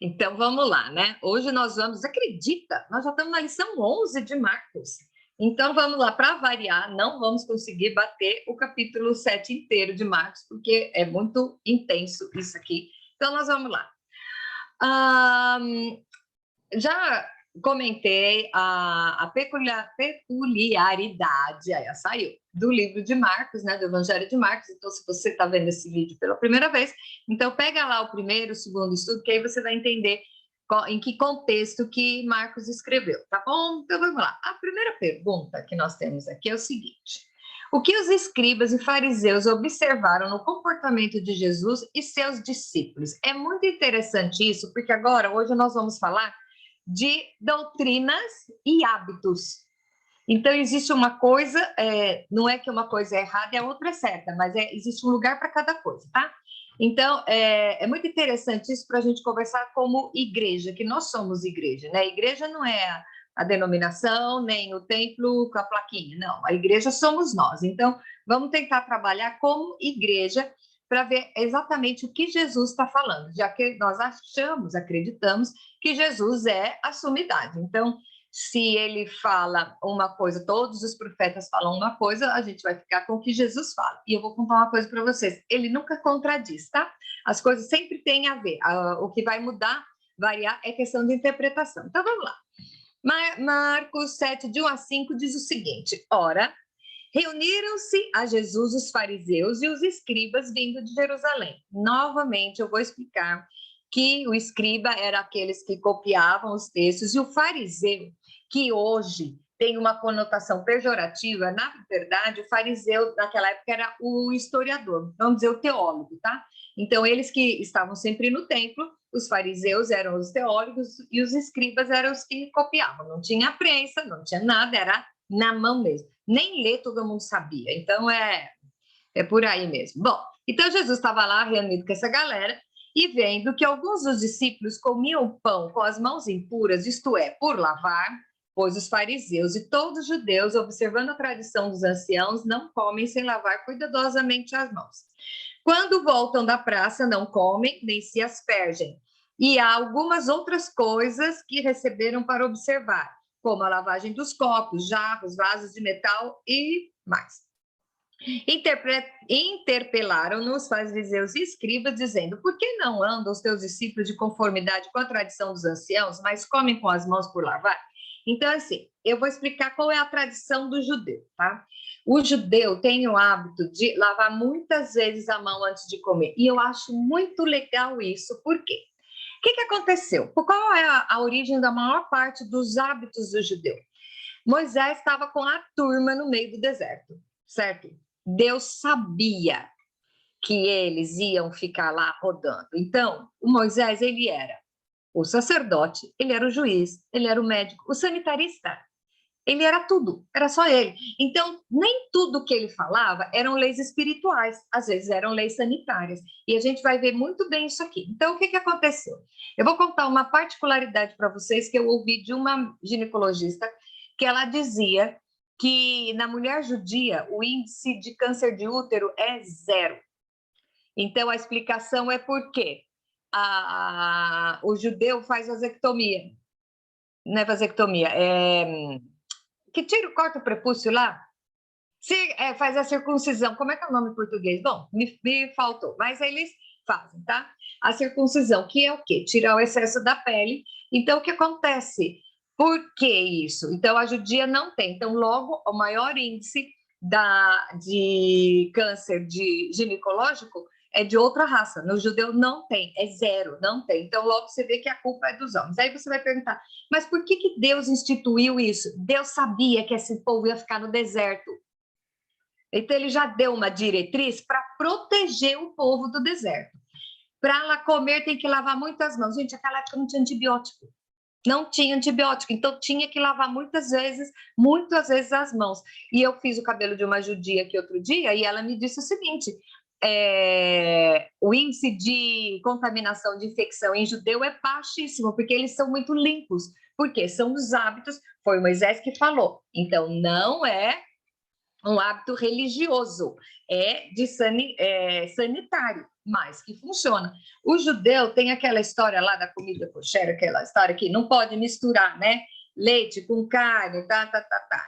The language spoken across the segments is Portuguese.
Então, vamos lá, né? Hoje nós vamos, acredita, nós já estamos na lição 11 de Marcos. Então, vamos lá, para variar, não vamos conseguir bater o capítulo 7 inteiro de Marcos, porque é muito intenso isso aqui. Então, nós vamos lá. Já comentei a peculiaridade, aí saiu, do livro de Marcos, né, do Evangelho de Marcos. Então, se você está vendo esse vídeo pela primeira vez, então pega lá o primeiro, o segundo estudo, que aí você vai entender em que contexto que Marcos escreveu, tá bom? Então, vamos lá. A primeira pergunta que nós temos aqui é o seguinte: o que os escribas e fariseus observaram no comportamento de Jesus e seus discípulos? É muito interessante isso, porque agora, hoje, nós vamos falar de doutrinas e hábitos. Então, existe uma coisa, não é que uma coisa é errada e a outra é certa, mas existe um lugar para cada coisa, tá? Então, é muito interessante isso para a gente conversar como igreja, que nós somos igreja, né? A igreja não é a denominação, nem o templo com a plaquinha, não. A igreja somos nós. Então, vamos tentar trabalhar como igreja para ver exatamente o que Jesus está falando, já que nós acreditamos que Jesus é a sumidade. Então, se ele fala uma coisa, todos os profetas falam uma coisa, a gente vai ficar com o que Jesus fala. E eu vou contar uma coisa para vocês: ele nunca contradiz, tá? As coisas sempre têm a ver. O que vai mudar, variar, é questão de interpretação. Então, vamos lá. Marcos 7, de 1 a 5, diz o seguinte: ora, reuniram-se a Jesus os fariseus e os escribas vindo de Jerusalém. Novamente, eu vou explicar que o escriba era aqueles que copiavam os textos, e o fariseu, que hoje tem uma conotação pejorativa, na verdade, o fariseu naquela época era o historiador, vamos dizer, o teólogo, tá? Então, eles que estavam sempre no templo, os fariseus eram os teólogos e os escribas eram os que copiavam. Não tinha prensa, não tinha nada, era na mão mesmo. Nem ler todo mundo sabia. Então, é por aí mesmo. Bom, então Jesus estava lá reunido com essa galera e vendo que alguns dos discípulos comiam pão com as mãos impuras, isto é, por lavar, pois os fariseus e todos os judeus, observando a tradição dos anciãos, não comem sem lavar cuidadosamente as mãos. Quando voltam da praça, não comem nem se aspergem. E há algumas outras coisas que receberam para observar, como a lavagem dos copos, jarros, vasos de metal e mais. Interpelaram-no os fariseus e escribas, dizendo: por que não andam os teus discípulos de conformidade com a tradição dos anciãos, mas comem com as mãos por lavar? Então, assim, eu vou explicar qual é a tradição do judeu, tá? O judeu tem o hábito de lavar muitas vezes a mão antes de comer, e eu acho muito legal isso. Por quê? O que aconteceu? Qual é a origem da maior parte dos hábitos do judeu? Moisés estava com a turma no meio do deserto, certo? Deus sabia que eles iam ficar lá rodando. Então, o Moisés, ele era o sacerdote, ele era o juiz, ele era o médico, o sanitarista. Ele era tudo, era só ele. Então, nem tudo que ele falava eram leis espirituais, às vezes eram leis sanitárias. E a gente vai ver muito bem isso aqui. Então, o que aconteceu? Eu vou contar uma particularidade para vocês que eu ouvi de uma ginecologista, que ela dizia que na mulher judia o índice de câncer de útero é 0. Então, a explicação é porque o judeu faz vasectomia. Não é vasectomia, que corta o prepúcio lá, faz a circuncisão. Como é que é o nome em português? Bom, me faltou, mas eles fazem, tá? A circuncisão, que é o quê? Tirar o excesso da pele. Então, o que acontece? Por que isso? Então, a judia não tem. Então, logo, o maior índice de câncer ginecológico é de outra raça. No judeu não tem, é 0, não tem. Então, logo você vê que a culpa é dos homens. Aí você vai perguntar, mas por que Deus instituiu isso? Deus sabia que esse povo ia ficar no deserto. Então, ele já deu uma diretriz para proteger o povo do deserto. Para ela comer, tem que lavar muitas mãos. Gente, naquela época não tinha antibiótico. Não tinha antibiótico, então tinha que lavar muitas vezes as mãos. E eu fiz o cabelo de uma judia aqui outro dia, e ela me disse o seguinte: o índice de contaminação, de infecção em judeu é baixíssimo, porque eles são muito limpos. Porque são os hábitos, foi Moisés que falou. Então, não é um hábito religioso, sanitário, mas que funciona. O judeu tem aquela história lá da comida kosher, aquela história que não pode misturar, né? Leite com carne, tá.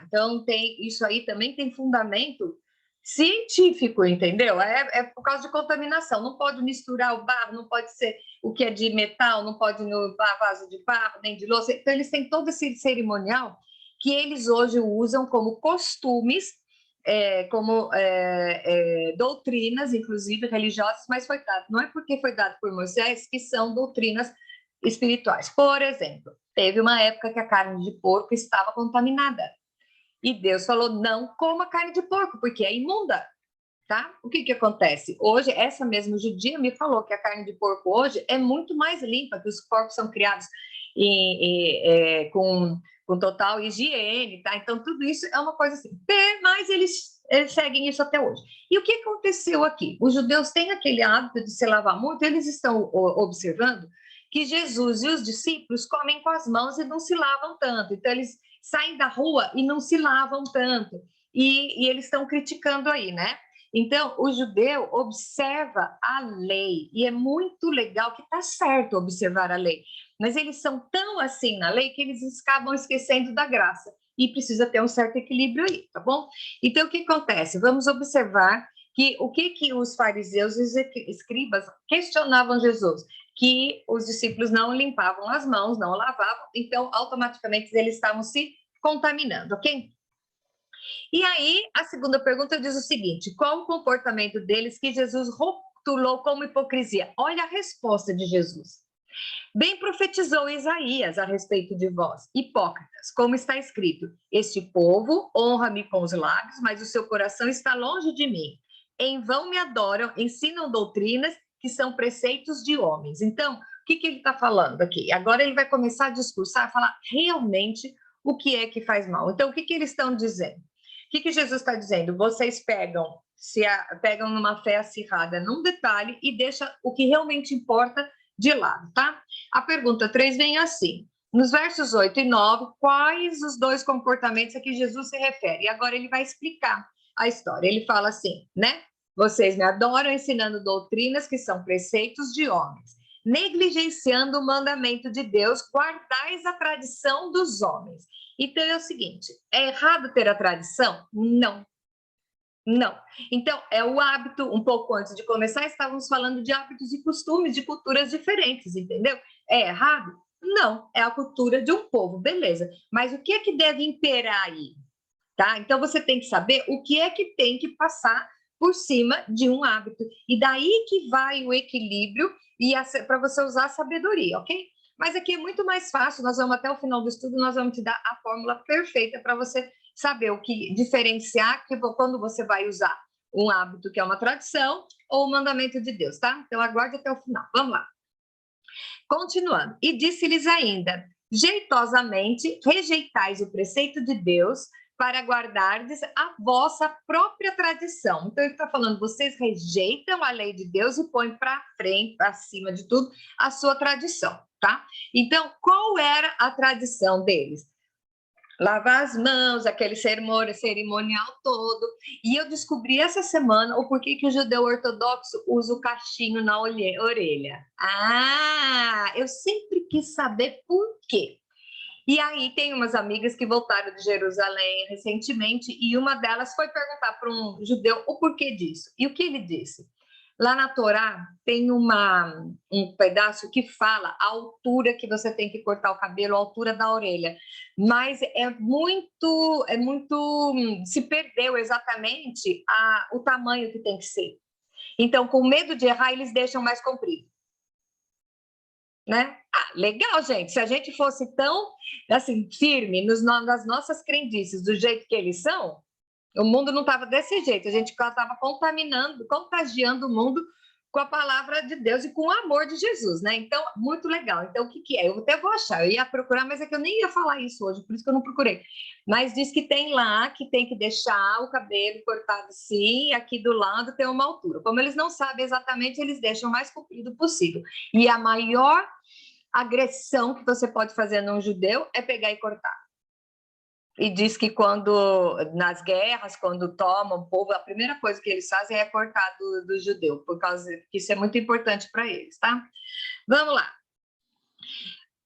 Então, isso aí também tem fundamento científico, entendeu? É por causa de contaminação. Não pode misturar o barro, não pode ser o que é de metal, não pode ir no vaso de barro, nem de louça. Então, eles têm todo esse cerimonial que eles hoje usam como costumes, como doutrinas, inclusive religiosas, mas foi dado, não é porque foi dado por Moisés que são doutrinas espirituais. Por exemplo, teve uma época que a carne de porco estava contaminada e Deus falou: não coma carne de porco, porque é imunda. Tá? O que acontece? Hoje, essa mesma judia me falou que a carne de porco hoje é muito mais limpa, que os porcos são criados com total higiene, tá? Então, tudo isso é uma coisa assim. Mas eles seguem isso até hoje. E o que aconteceu aqui? Os judeus têm aquele hábito de se lavar muito, eles estão observando que Jesus e os discípulos comem com as mãos e não se lavam tanto. Então, eles saem da rua e não se lavam tanto. E eles estão criticando aí, né? Então, o judeu observa a lei, e é muito legal que está certo observar a lei, mas eles são tão assim na lei que eles acabam esquecendo da graça, e precisa ter um certo equilíbrio aí, tá bom? Então, o que acontece? Vamos observar que o que os fariseus e os escribas questionavam Jesus, que os discípulos não limpavam as mãos, não lavavam, então, automaticamente, eles estavam se contaminando, ok? E aí, a segunda pergunta diz o seguinte: qual o comportamento deles que Jesus rotulou como hipocrisia? Olha a resposta de Jesus. Bem profetizou Isaías a respeito de vós, hipócritas, como está escrito: este povo honra-me com os lábios, mas o seu coração está longe de mim. Em vão me adoram, ensinam doutrinas que são preceitos de homens. Então, o que ele está falando aqui? Agora ele vai começar a discursar, a falar realmente o que é que faz mal. Então, o que eles estão dizendo? O que Jesus está dizendo? Vocês pegam numa fé acirrada num detalhe e deixam o que realmente importa de lado, tá? A pergunta 3 vem assim: nos versos 8 e 9, quais os dois comportamentos a que Jesus se refere? E agora ele vai explicar a história. Ele fala assim, né? Vocês me adoram ensinando doutrinas que são preceitos de homens, negligenciando o mandamento de Deus, guardais a tradição dos homens. Então é o seguinte: é errado ter a tradição? Não. Não. Então, é o hábito, um pouco antes de começar, estávamos falando de hábitos e costumes de culturas diferentes, entendeu? É errado? Não, é a cultura de um povo, beleza. Mas o que é que deve imperar aí? Tá? Então, você tem que saber o que é que tem que passar por cima de um hábito. E daí que vai o equilíbrio e para você usar a sabedoria, ok? Mas aqui é muito mais fácil, nós vamos até o final do estudo, nós vamos te dar a fórmula perfeita para você saber o que diferenciar que quando você vai usar um hábito que é uma tradição ou o mandamento de Deus, tá? Então aguarde até o final. Vamos lá. Continuando. E disse-lhes ainda: jeitosamente rejeitais o preceito de Deus para guardardes a vossa própria tradição. Então ele está falando, vocês rejeitam a lei de Deus e põem para frente, acima de tudo, a sua tradição, tá? Então, qual era a tradição deles? Lavar as mãos, aquele cerimonial todo. E eu descobri essa semana o porquê que o judeu ortodoxo usa o cachinho na orelha. Ah, eu sempre quis saber por quê. E aí tem umas amigas que voltaram de Jerusalém recentemente e uma delas foi perguntar para um judeu o porquê disso. E o que ele disse? Lá na Torá tem um pedaço que fala a altura que você tem que cortar o cabelo, a altura da orelha. Mas se perdeu exatamente o tamanho que tem que ser. Então, com medo de errar, eles deixam mais comprido. Né? Ah, legal, gente. Se a gente fosse tão assim firme nas nossas crendices do jeito que eles são, o mundo não estava desse jeito. A gente estava contagiando o mundo com a palavra de Deus e com o amor de Jesus, né? Então, muito legal. Então, o que é? Eu até vou achar. Eu ia procurar, mas é que eu nem ia falar isso hoje, por isso que eu não procurei. Mas diz que tem lá que tem que deixar o cabelo cortado assim, e aqui do lado tem uma altura. Como eles não sabem exatamente, eles deixam o mais comprido possível. E a maior agressão que você pode fazer num judeu é pegar e cortar. E diz que quando, nas guerras, quando tomam o povo, a primeira coisa que eles fazem é cortar do judeu, por causa que isso é muito importante para eles, tá? Vamos lá.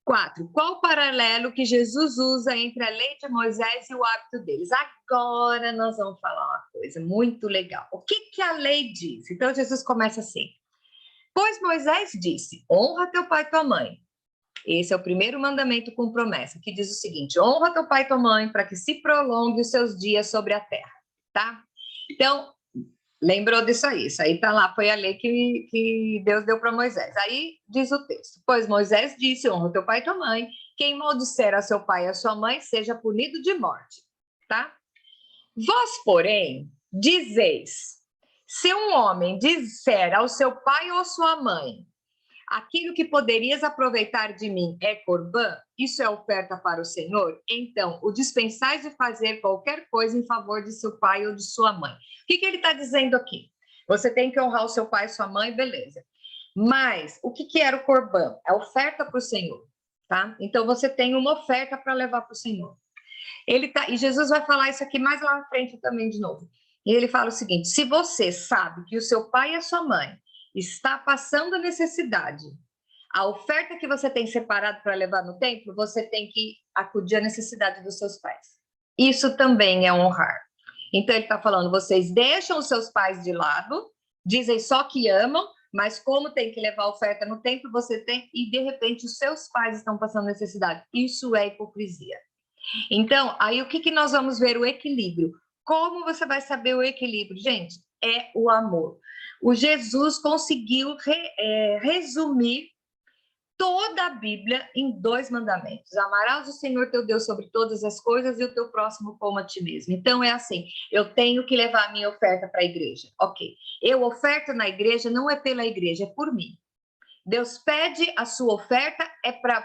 4. Qual o paralelo que Jesus usa entre a lei de Moisés e o hábito deles? Agora nós vamos falar uma coisa muito legal. O que a lei diz? Então Jesus começa assim. Pois Moisés disse, honra teu pai e tua mãe. Esse é o primeiro mandamento com promessa, que diz o seguinte, honra teu pai e tua mãe para que se prolongue os seus dias sobre a terra, tá? Então, lembrou disso aí? Isso aí tá lá, foi a lei que Deus deu para Moisés. Aí diz o texto, pois Moisés disse, honra teu pai e tua mãe, quem maldisser a seu pai e a sua mãe, seja punido de morte, tá? Vós, porém, dizeis, se um homem disser ao seu pai ou sua mãe, aquilo que poderias aproveitar de mim é corbã, isso é oferta para o Senhor, então o dispensais de fazer qualquer coisa em favor de seu pai ou de sua mãe. O que ele está dizendo aqui? Você tem que honrar o seu pai e sua mãe, beleza. Mas o que era o corbã? É oferta para o Senhor, tá? Então você tem uma oferta para levar para o Senhor. E Jesus vai falar isso aqui mais lá na frente também de novo. E ele fala o seguinte: se você sabe que o seu pai e a sua mãe está passando necessidade, a oferta que você tem separado para levar no templo, você tem que acudir à necessidade dos seus pais. Isso também é honrar. Então ele está falando, vocês deixam os seus pais de lado, dizem só que amam, mas como tem que levar a oferta no templo, você tem, e de repente os seus pais estão passando necessidade. Isso é hipocrisia. Então, aí o que nós vamos ver? O equilíbrio. Como você vai saber o equilíbrio? Gente, é o amor. O Jesus conseguiu resumir toda a Bíblia em 2 mandamentos. Amarás o Senhor teu Deus sobre todas as coisas e o teu próximo como a ti mesmo. Então, é assim, eu tenho que levar a minha oferta para a igreja. Ok, eu oferto na igreja, não é pela igreja, é por mim. Deus pede a sua oferta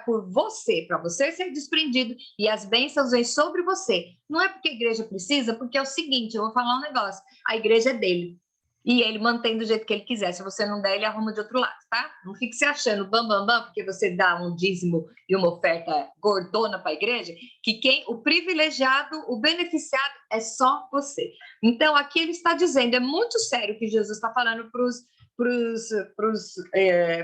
por você, para você ser desprendido e as bênçãos vêm sobre você. Não é porque a igreja precisa, porque é o seguinte, eu vou falar um negócio, a igreja é dele. E ele mantém do jeito que ele quiser. Se você não der, ele arruma de outro lado, tá? Não fique se achando bam, porque você dá um dízimo e uma oferta gordona para a igreja, que o privilegiado, o beneficiado é só você. Então, aqui ele está dizendo, é muito sério o que Jesus está falando para os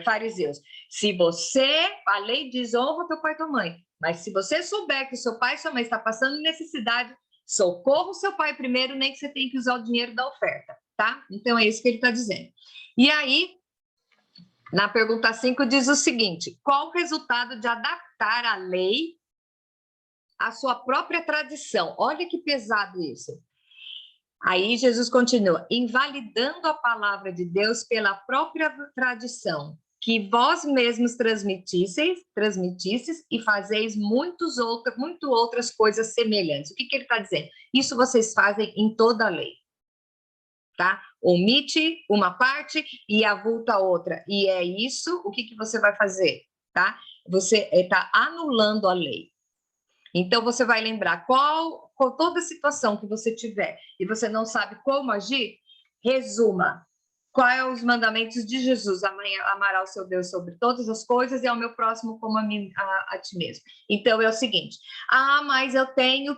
fariseus. Se você, a lei diz, honra teu pai e tua mãe, mas se você souber que seu pai e sua mãe estão passando necessidade, socorra o seu pai primeiro, nem que você tenha que usar o dinheiro da oferta, tá? Então é isso que ele está dizendo. E aí, na pergunta 5, diz o seguinte, qual o resultado de adaptar a lei à sua própria tradição? Olha que pesado isso. Aí Jesus continua, invalidando a palavra de Deus pela própria tradição, que vós mesmos transmitisseis e fazeis muito outras coisas semelhantes. O que ele está dizendo? Isso vocês fazem em toda a lei, tá? Omite uma parte e avulta a outra. E é isso, o que você vai fazer, tá? Você está anulando a lei. Então, você vai lembrar com toda a situação que você tiver e você não sabe como agir, resuma. Quais são os mandamentos de Jesus? Amará o seu Deus sobre todas as coisas e ao meu próximo como a ti mesmo. Então, é o seguinte, mas eu tenho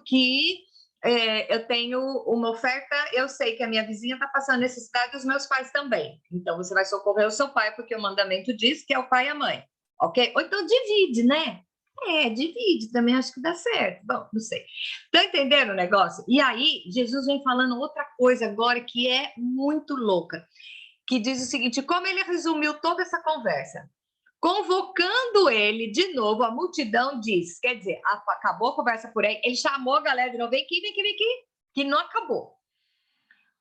uma oferta, eu sei que a minha vizinha está passando necessidade e os meus pais também. Então, você vai socorrer o seu pai, porque o mandamento diz que é o pai e a mãe, ok? Ou então divide, né? Divide, também acho que dá certo. Bom, não sei. Tá entendendo o negócio? E aí, Jesus vem falando outra coisa agora que é muito louca, que diz o seguinte, como ele resumiu toda essa conversa? Convocando ele de novo, a multidão diz, quer dizer, acabou a conversa por aí, ele chamou a galera de novo, vem aqui, que não acabou.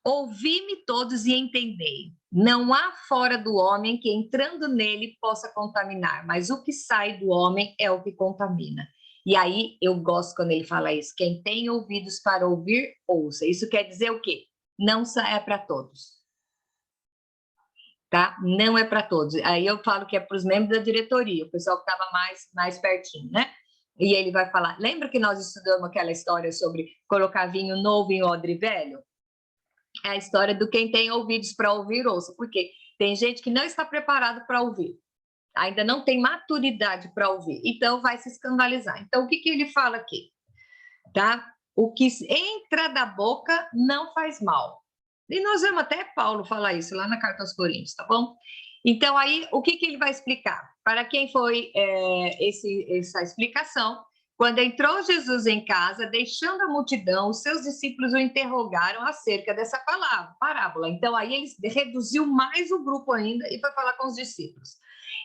Ouvi-me todos e entendei. Não há fora do homem que entrando nele possa contaminar, mas o que sai do homem é o que contamina. E aí eu gosto quando ele fala isso. Quem tem ouvidos para ouvir, ouça. Isso quer dizer o quê? Não é para todos. Tá? Não é para todos. Aí eu falo que é para os membros da diretoria, o pessoal que estava mais pertinho, né? E ele vai falar, lembra que nós estudamos aquela história sobre colocar vinho novo em odre velho? É a história do quem tem ouvidos para ouvir, ouça. Porque tem gente que não está preparado para ouvir. Ainda não tem maturidade para ouvir. Então, vai se escandalizar. Então, o que ele fala aqui? Tá? o que entra da boca não faz mal. E nós vemos até Paulo falar isso lá na Carta aos Coríntios, tá bom? Então, aí, o que ele vai explicar? Para quem foi essa explicação? Quando entrou Jesus em casa, deixando a multidão, os seus discípulos o interrogaram acerca dessa parábola. Então, aí ele reduziu mais o grupo ainda e foi falar com os discípulos.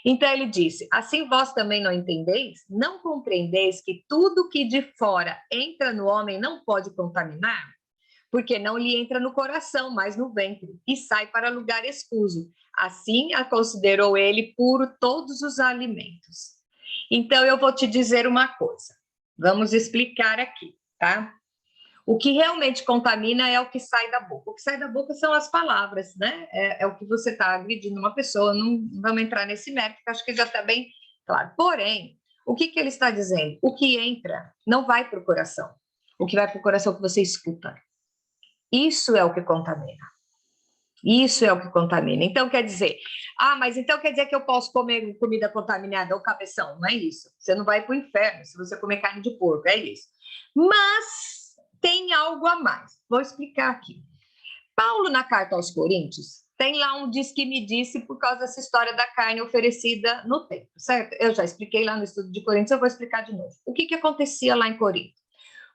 Então, ele disse, assim vós também não entendeis? Não compreendeis que tudo que de fora entra no homem não pode contaminar? Porque não lhe entra no coração, mas no ventre, e sai para lugar escuso. Assim a considerou ele puro todos os alimentos. Então, eu vou te dizer uma coisa. Vamos explicar aqui, tá? O que realmente contamina é o que sai da boca. O que sai da boca são as palavras, né? É o que você está agredindo uma pessoa. Não vamos entrar nesse mérito, que acho que já está bem claro. Porém, o que ele está dizendo? O que entra não vai para o coração. O que vai para o coração é o que você escuta. Isso é o que contamina. Isso é o que contamina. Então, quer dizer, mas então quer dizer que eu posso comer comida contaminada ou cabeção? Não é isso. Você não vai para o inferno se você comer carne de porco, é isso. Mas tem algo a mais. Vou explicar aqui. Paulo, na carta aos Coríntios, tem lá um diz que me disse por causa dessa história da carne oferecida no templo, certo? Eu já expliquei lá no estudo de Coríntios, eu vou explicar de novo. O que acontecia lá em Corinto?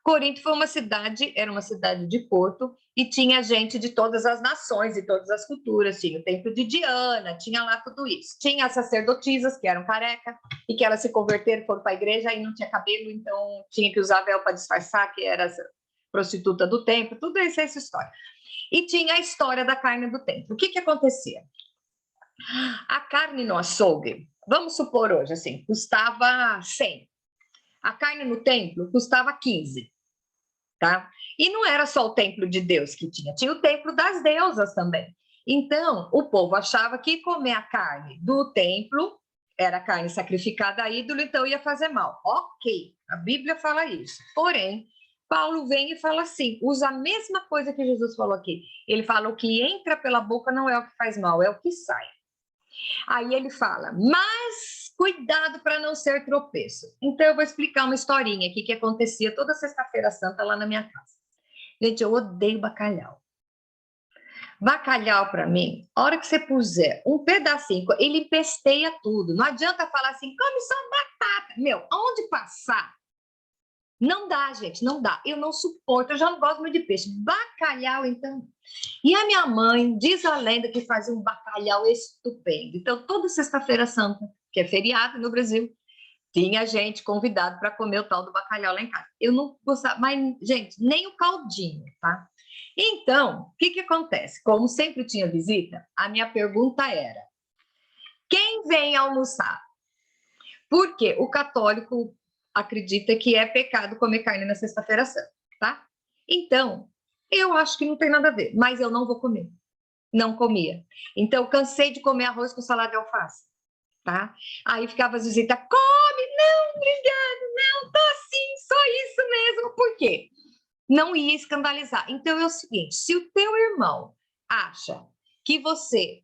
Corinto foi uma cidade, era uma cidade de porto, e tinha gente de todas as nações e todas as culturas. Tinha o templo de Diana, tinha lá tudo isso. Tinha as sacerdotisas, que eram careca, e que elas se converteram, foram para a igreja, e não tinha cabelo, então tinha que usar véu para disfarçar que era prostituta do templo, tudo isso é essa história. E tinha a história da carne do templo. O que acontecia? A carne no açougue, vamos supor hoje, assim, custava 100. A carne no templo custava 15. Tá? E não era só o templo de Deus que tinha o templo das deusas também. Então, o povo achava que comer a carne do templo era carne sacrificada a ídolo, então ia fazer mal. Ok, a Bíblia fala isso. Porém, Paulo vem e fala assim, usa a mesma coisa que Jesus falou aqui. Ele fala, o que entra pela boca não é o que faz mal, é o que sai. Aí ele fala, mas cuidado para não ser tropeço. Então eu vou explicar uma historinha aqui que acontecia toda sexta-feira santa lá na minha casa. Gente, eu odeio bacalhau. Bacalhau, para mim, a hora que você puser um pedacinho, ele empesteia tudo. Não adianta falar assim, come só batata. Meu, onde passar? Não dá, gente, não dá. Eu não suporto, eu já não gosto muito de peixe. Bacalhau, então. E a minha mãe, diz a lenda que fazia um bacalhau estupendo. Então, toda sexta-feira santa, que é feriado no Brasil, tinha gente convidado para comer o tal do bacalhau lá em casa. Eu não gostava, mas, gente, nem o caldinho, tá? Então, o que acontece? Como sempre tinha visita, a minha pergunta era: quem vem almoçar? Porque o católico acredita que é pecado comer carne na sexta-feira santa, tá? Então, eu acho que não tem nada a ver, mas eu não vou comer. Não comia. Então, cansei de comer arroz com salada de alface, tá? Aí ficava as visitas, come, não, obrigado, não, tô assim, só isso mesmo. Por quê? Não ia escandalizar. Então, é o seguinte, se o teu irmão acha que você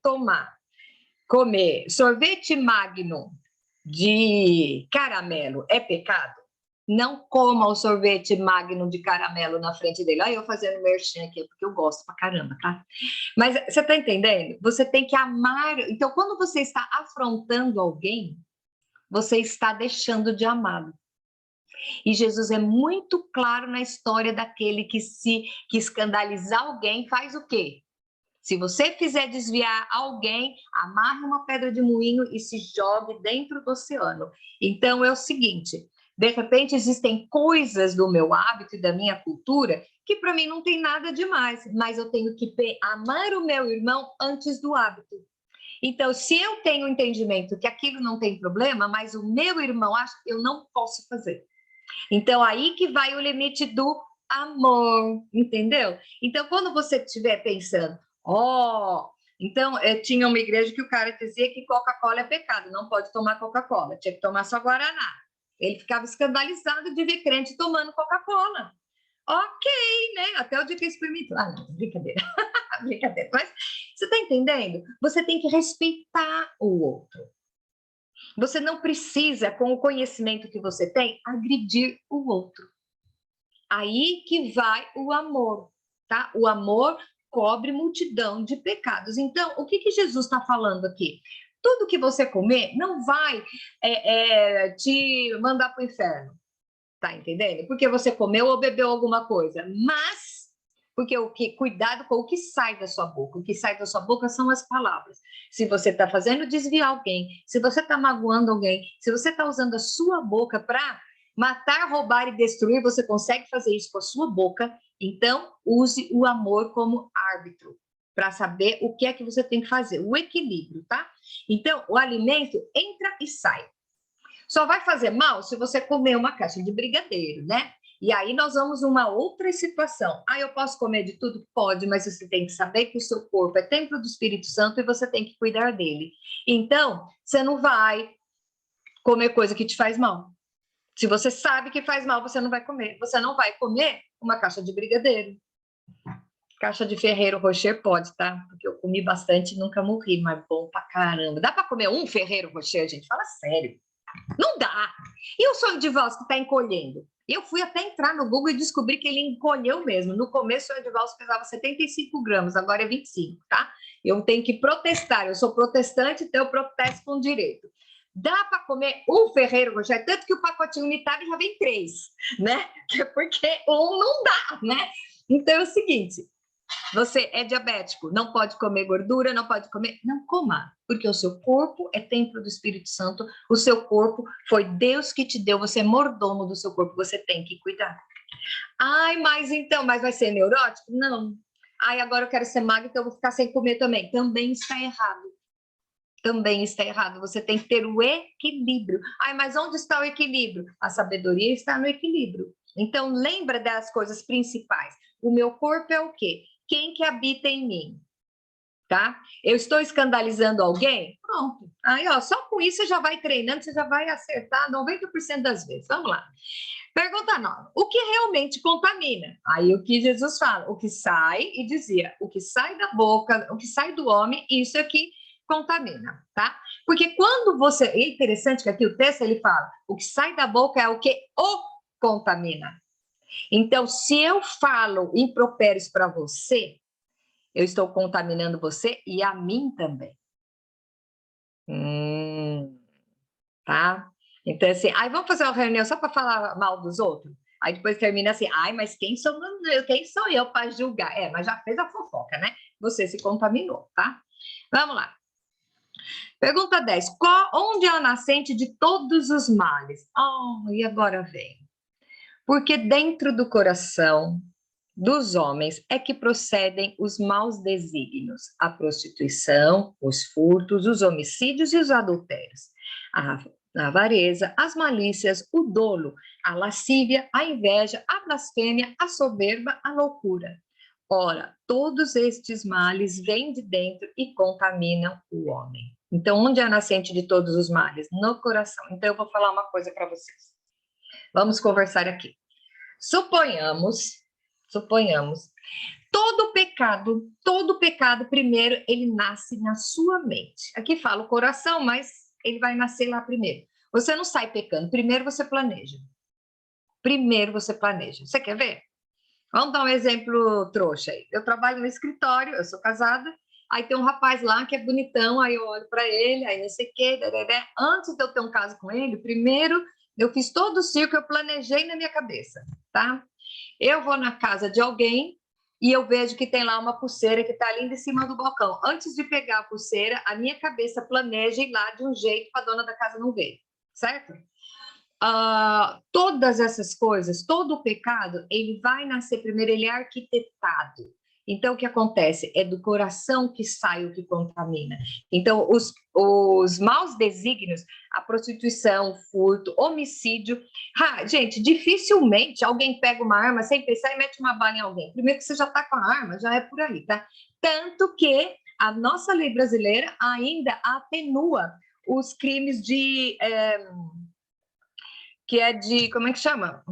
comer sorvete Magnum de caramelo é pecado, não coma o sorvete Magnum de caramelo na frente dele. Aí eu fazendo merchan aqui, porque eu gosto pra caramba, tá? Mas você tá entendendo? Você tem que amar. Então, quando você está afrontando alguém, você está deixando de amá-lo. E Jesus é muito claro na história daquele que escandalizar alguém faz o quê? Se você fizer desviar alguém, amarre uma pedra de moinho e se jogue dentro do oceano. Então é o seguinte, de repente existem coisas do meu hábito e da minha cultura que para mim não tem nada demais, mas eu tenho que amar o meu irmão antes do hábito. Então, se eu tenho o entendimento que aquilo não tem problema, mas o meu irmão acha que eu não posso fazer. Então, aí que vai o limite do amor, entendeu? Então, quando você estiver pensando, então, tinha uma igreja que o cara dizia que Coca-Cola é pecado, não pode tomar Coca-Cola, tinha que tomar só Guaraná. Ele ficava escandalizado de ver crente tomando Coca-Cola. Ok, né? Até o dia que eu experimentou. Não, brincadeira. Brincadeira. Mas você está entendendo? Você tem que respeitar o outro. Você não precisa, com o conhecimento que você tem, agredir o outro. Aí que vai o amor, tá? O amor cobre multidão de pecados. Então, o que Jesus está falando aqui? Tudo que você comer não vai te mandar para o inferno, tá entendendo? Porque você comeu ou bebeu alguma coisa, mas cuidado com o que sai da sua boca. O que sai da sua boca são as palavras. Se você está fazendo desviar alguém, se você está magoando alguém, se você está usando a sua boca para matar, roubar e destruir, você consegue fazer isso com a sua boca. Então, use o amor como árbitro para saber o que é que você tem que fazer, o equilíbrio, tá? Então, o alimento entra e sai. Só vai fazer mal se você comer uma caixa de brigadeiro, né? E aí nós vamos uma outra situação. Ah, eu posso comer de tudo? Pode, mas você tem que saber que o seu corpo é templo do Espírito Santo e você tem que cuidar dele. Então, você não vai comer coisa que te faz mal. Se você sabe que faz mal, você não vai comer. Você não vai comer uma caixa de brigadeiro. Caixa de Ferreiro Rocher pode, tá? Porque eu comi bastante e nunca morri, mas bom pra caramba. Dá pra comer um Ferreiro Rocher, gente? Fala sério. Não dá. E o sonho de valsa que está encolhendo? Eu fui até entrar no Google e descobri que ele encolheu mesmo. No começo, o sonho de valsa pesava 75 gramas, agora é 25, tá? Eu tenho que protestar. Eu sou protestante, então eu protesto com direito. Dá para comer um Ferreiro Rocher, tanto que o pacotinho unitário já vem 3, né? Porque um não dá, né? Então é o seguinte, você é diabético, não pode comer gordura, não pode comer, não coma, porque o seu corpo é templo do Espírito Santo, o seu corpo foi Deus que te deu, você é mordomo do seu corpo, você tem que cuidar. Ai, mas vai ser neurótico? Não. Ai, agora eu quero ser magra, então eu vou ficar sem comer também. Também está errado. Também está errado. Você tem que ter o equilíbrio. Ai, mas onde está o equilíbrio? A sabedoria está no equilíbrio. Então, lembra das coisas principais. O meu corpo é o quê? Quem que habita em mim? Tá? Eu estou escandalizando alguém? Pronto. Aí, ó, só com isso você já vai treinando, você já vai acertar 90% das vezes. Vamos lá. Pergunta 9. O que realmente contamina? Aí o que Jesus fala? O que sai, e dizia, o que sai da boca, o que sai do homem, isso é que contamina, tá? Porque quando você... É interessante que aqui o texto ele fala, o que sai da boca é o que o contamina. Então, se eu falo impropérios para você, eu estou contaminando você e a mim também. Tá? Então, assim, aí vamos fazer uma reunião só para falar mal dos outros? Aí depois termina assim, ai, mas quem sou eu para julgar? É, mas já fez a fofoca, né? Você se contaminou, tá? Vamos lá. Pergunta 10. Onde é a nascente de todos os males? Oh, e agora vem. Porque dentro do coração dos homens é que procedem os maus desígnios, a prostituição, os furtos, os homicídios e os adultérios, a avareza, as malícias, o dolo, a lascívia, a inveja, a blasfêmia, a soberba, a loucura. Ora, todos estes males vêm de dentro e contaminam o homem. Então, onde é a nascente de todos os males? No coração. Então, eu vou falar uma coisa para vocês. Vamos conversar aqui. Suponhamos, todo pecado, primeiro, ele nasce na sua mente. Aqui fala o coração, mas ele vai nascer lá primeiro. Você não sai pecando, primeiro você planeja. Você quer ver? Vamos dar um exemplo trouxa aí. Eu trabalho no escritório, eu sou casada, aí tem um rapaz lá que é bonitão, aí eu olho para ele, aí não sei o quê, antes de eu ter um caso com ele, primeiro eu fiz todo o circo, eu planejei na minha cabeça, tá? Eu vou na casa de alguém e eu vejo que tem lá uma pulseira que está ali em cima do balcão. Antes de pegar a pulseira, a minha cabeça planeja ir lá de um jeito para a dona da casa não ver, certo? Todas essas coisas, todo o pecado, ele vai nascer primeiro, ele é arquitetado. Então, o que acontece? É do coração que sai o que contamina. Então, os maus desígnios, a prostituição, o furto, homicídio. Gente, dificilmente alguém pega uma arma sem pensar e mete uma bala em alguém. Primeiro que você já está com a arma, já é por aí, tá? Tanto que a nossa lei brasileira ainda atenua os crimes que é de, como é que chama?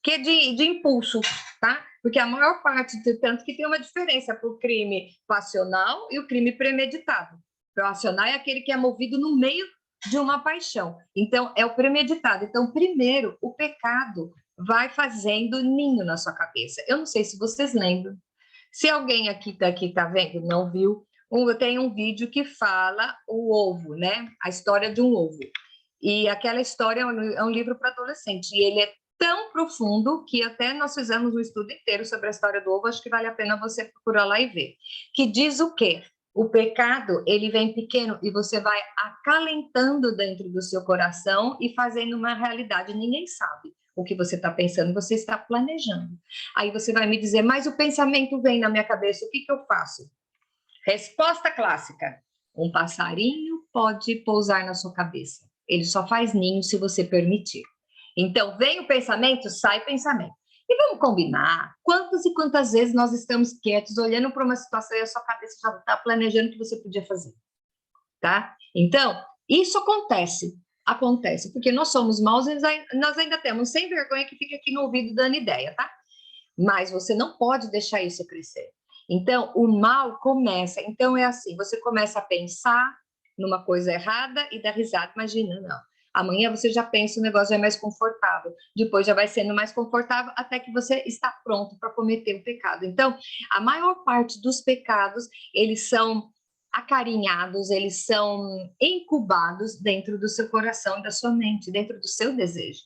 Que é de impulso, tá? Porque a maior parte, tanto que tem uma diferença para o crime passional e o crime premeditado. O passional é aquele que é movido no meio de uma paixão. Então, é o premeditado. Então, primeiro, o pecado vai fazendo ninho na sua cabeça. Eu não sei se vocês lembram. Se alguém aqui tá vendo, não viu, tem um vídeo que fala o ovo, né? A história de um ovo. E aquela história é um livro para adolescente. E ele é tão profundo que até nós fizemos um estudo inteiro sobre a história do ovo. Acho que vale a pena você procurar lá e ver. Que diz o quê? O pecado, ele vem pequeno e você vai acalentando dentro do seu coração e fazendo uma realidade. Ninguém sabe o que você está pensando, você está planejando. Aí você vai me dizer, mas o pensamento vem na minha cabeça, o que eu faço? Resposta clássica: um passarinho pode pousar na sua cabeça. Ele só faz ninho se você permitir. Então, vem o pensamento, sai pensamento. E vamos combinar, quantas e quantas vezes nós estamos quietos, olhando para uma situação e a sua cabeça já está planejando o que você podia fazer, tá? Então, isso acontece, porque nós somos maus e nós ainda temos sem vergonha que fica aqui no ouvido dando ideia, tá? Mas você não pode deixar isso crescer. Então, o mal começa. Então, é assim: você começa a pensar numa coisa errada e dá risada. Imagina, não. Amanhã você já pensa, o negócio já é mais confortável. Depois já vai sendo mais confortável até que você está pronto para cometer o pecado. Então, a maior parte dos pecados, eles são acarinhados, eles são incubados dentro do seu coração e da sua mente, dentro do seu desejo,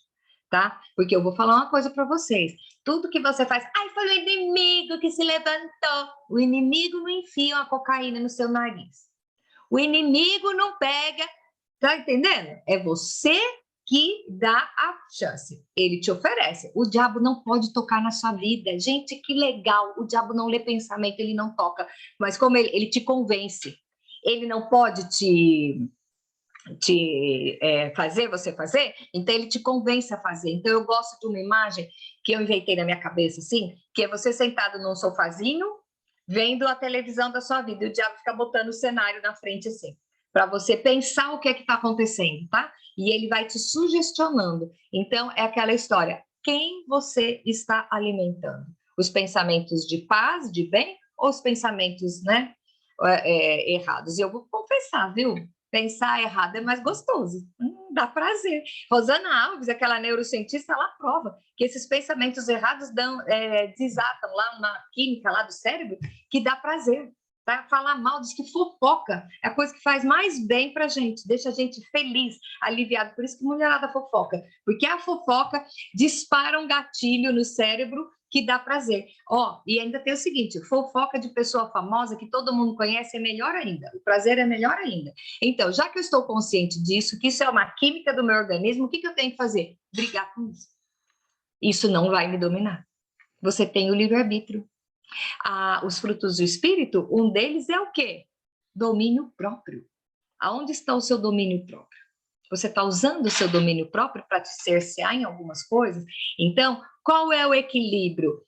tá? Porque eu vou falar uma coisa para vocês. Tudo que você faz, ai, foi o inimigo que se levantou. O inimigo não enfia uma cocaína no seu nariz. O inimigo não pega, tá entendendo? É você que dá a chance. Ele te oferece. O diabo não pode tocar na sua vida. Gente, que legal. O diabo não lê pensamento, ele não toca. Mas como ele te convence, ele não pode fazer você fazer, então ele te convence a fazer. Então eu gosto de uma imagem que eu inventei na minha cabeça, assim, que é você sentado num sofazinho, vendo a televisão da sua vida, e o diabo fica botando o cenário na frente, assim, para você pensar o que é que está acontecendo, tá? E ele vai te sugestionando. Então é aquela história, quem você está alimentando? Os pensamentos de paz, de bem, ou os pensamentos, né, errados? E eu vou confessar, viu? Pensar errado é mais gostoso, dá prazer. Rosana Alves, aquela neurocientista, ela prova que esses pensamentos errados desatam lá uma química lá do cérebro que dá prazer. Tá? Falar mal, diz que fofoca é a coisa que faz mais bem pra gente, deixa a gente feliz, aliviado. Por isso que mulherada fofoca, porque a fofoca dispara um gatilho no cérebro que dá prazer. E ainda tem o seguinte, fofoca de pessoa famosa que todo mundo conhece é melhor ainda, o prazer é melhor ainda. Então, já que eu estou consciente disso, que isso é uma química do meu organismo, o que eu tenho que fazer? Brigar com isso. Isso não vai me dominar. Você tem o livre-arbítrio. Os frutos do espírito, um deles é o quê? Domínio próprio. Aonde está o seu domínio próprio? Você está usando o seu domínio próprio para te cercear em algumas coisas? Então, qual é o equilíbrio?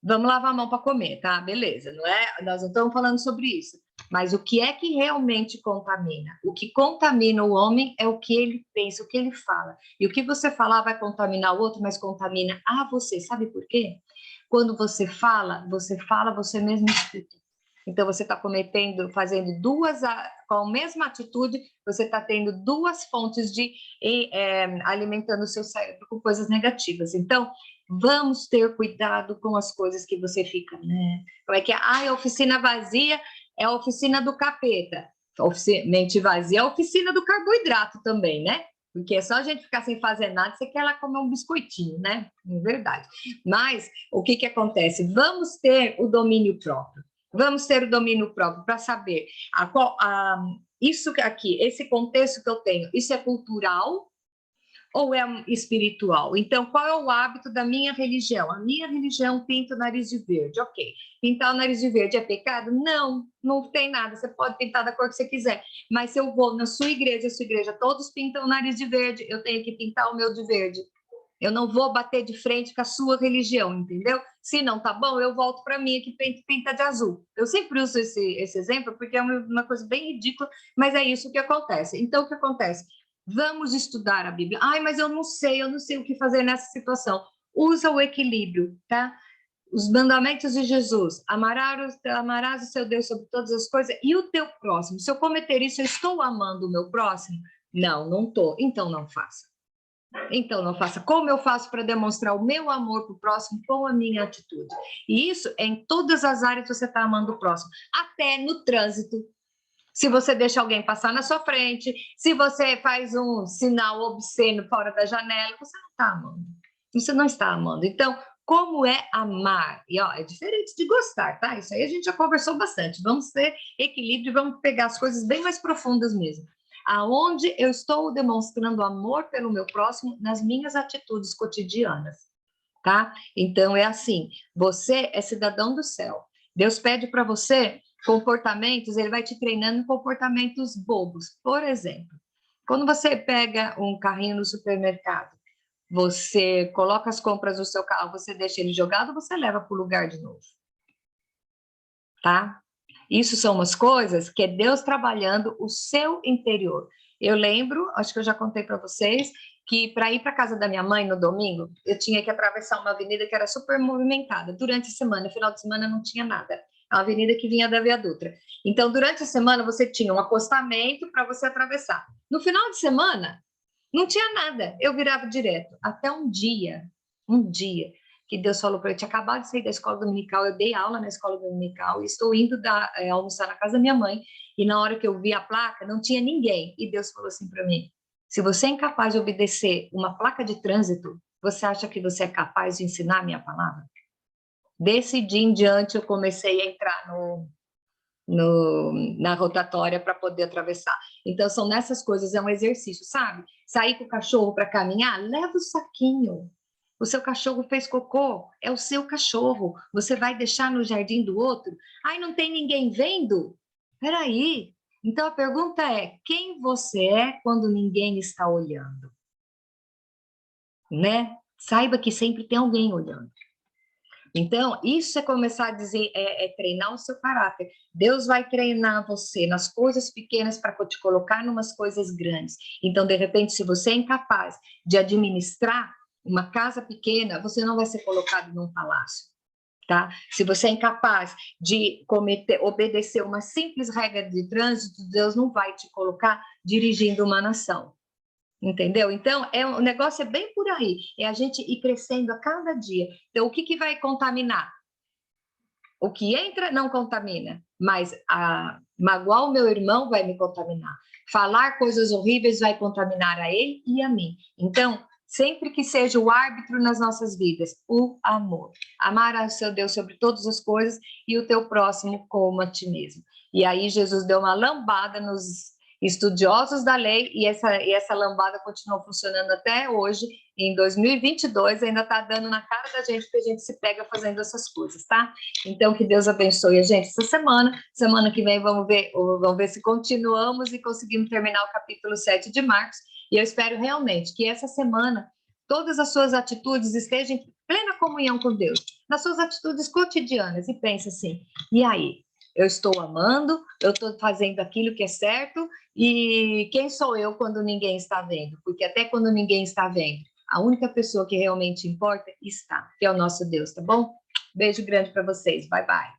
Vamos lavar a mão para comer, tá? Beleza, não é? Nós não estamos falando sobre isso. Mas o que é que realmente contamina? O que contamina o homem é o que ele pensa, o que ele fala. E o que você falar vai contaminar o outro, mas contamina a você. Sabe por quê? Quando você fala, você mesmo escuta. Então, você está fazendo com a mesma atitude, você está tendo duas fontes alimentando o seu cérebro com coisas negativas. Então, vamos ter cuidado com as coisas que você fica, né? Como é que é? A oficina vazia é a oficina do capeta. Mente vazia é a oficina do carboidrato também, né? Porque é só a gente ficar sem fazer nada, você quer ela comer um biscoitinho, né? É verdade. Mas o que acontece? Vamos ter o domínio próprio. Vamos ter o domínio próprio para saber isso aqui, esse contexto que eu tenho, isso é cultural ou é espiritual? Então, qual é o hábito da minha religião? A minha religião pinta o nariz de verde, ok. Pintar o nariz de verde é pecado? Não, não tem nada, você pode pintar da cor que você quiser. Mas se eu vou na sua igreja, todos pintam o nariz de verde, eu tenho que pintar o meu de verde. Eu não vou bater de frente com a sua religião, entendeu? Se não tá bom, eu volto para mim que pinta de azul. Eu sempre uso esse exemplo porque é uma coisa bem ridícula, mas é isso que acontece. Então, o que acontece? Vamos estudar a Bíblia. Ai, mas eu não sei o que fazer nessa situação. Usa o equilíbrio, tá? Os mandamentos de Jesus, amarás o seu Deus sobre todas as coisas e o teu próximo. Se eu cometer isso, eu estou amando o meu próximo? Não, não estou. Então não faça. Então, não faça. Como eu faço para demonstrar o meu amor para o próximo com a minha atitude? E isso é em todas as áreas que você está amando o próximo. Até no trânsito. Se você deixa alguém passar na sua frente, se você faz um sinal obsceno fora da janela, você não está amando. Você não está amando. Então, como é amar? E ó, é diferente de gostar, tá? Isso aí a gente já conversou bastante. Vamos ter equilíbrio, vamos pegar as coisas bem mais profundas mesmo. Aonde eu estou demonstrando amor pelo meu próximo nas minhas atitudes cotidianas, tá? Então é assim, você é cidadão do céu. Deus pede para você comportamentos, ele vai te treinando em comportamentos bobos. Por exemplo, quando você pega um carrinho no supermercado, você coloca as compras no seu carro, você deixa ele jogado, você leva para o lugar de novo, tá? Isso são umas coisas que é Deus trabalhando o seu interior. Eu lembro, acho que eu já contei para vocês, que para ir para casa da minha mãe no domingo, eu tinha que atravessar uma avenida que era super movimentada. Durante a semana, final de semana não tinha nada. É uma avenida que vinha da Via Dutra. Então, durante a semana, você tinha um acostamento para você atravessar. No final de semana, não tinha nada. Eu virava direto. Até um dia, que Deus falou para eu, tinha acabado de sair da escola dominical, eu dei aula na escola dominical, e estou indo almoçar na casa da minha mãe, e na hora que eu vi a placa, não tinha ninguém. E Deus falou assim para mim, se você é incapaz de obedecer uma placa de trânsito, você acha que você é capaz de ensinar a minha palavra? Desse dia em diante, eu comecei a entrar na rotatória para poder atravessar. Então, são nessas coisas, é um exercício, sabe? Sair com o cachorro para caminhar, leva o saquinho. O seu cachorro fez cocô, é o seu cachorro. Você vai deixar no jardim do outro? Ai, não tem ninguém vendo? Peraí. Então, a pergunta é, quem você é quando ninguém está olhando? Né? Saiba que sempre tem alguém olhando. Então, isso é começar a dizer, é treinar o seu caráter. Deus vai treinar você nas coisas pequenas para te colocar em umas coisas grandes. Então, de repente, se você é incapaz de administrar uma casa pequena, você não vai ser colocado num palácio, tá? Se você é incapaz de obedecer uma simples regra de trânsito, Deus não vai te colocar dirigindo uma nação. Entendeu? Então, o negócio é bem por aí. É a gente ir crescendo a cada dia. Então, o que vai contaminar? O que entra não contamina, mas magoar o meu irmão vai me contaminar. Falar coisas horríveis vai contaminar a ele e a mim. Então, sempre que seja o árbitro nas nossas vidas, o amor. Amar ao seu Deus sobre todas as coisas e o teu próximo como a ti mesmo. E aí Jesus deu uma lambada nos estudiosos da lei e essa lambada continuou funcionando até hoje. Em 2022 ainda está dando na cara da gente que a gente se pega fazendo essas coisas, tá? Então, que Deus abençoe a gente essa semana. Semana que vem vamos ver se continuamos e conseguimos terminar o capítulo 7 de Marcos. E eu espero realmente que essa semana todas as suas atitudes estejam em plena comunhão com Deus, nas suas atitudes cotidianas. E pense assim, e aí? Eu estou amando, eu estou fazendo aquilo que é certo, e quem sou eu quando ninguém está vendo? Porque até quando ninguém está vendo, a única pessoa que realmente importa está, que é o nosso Deus, tá bom? Beijo grande para vocês. Bye, bye.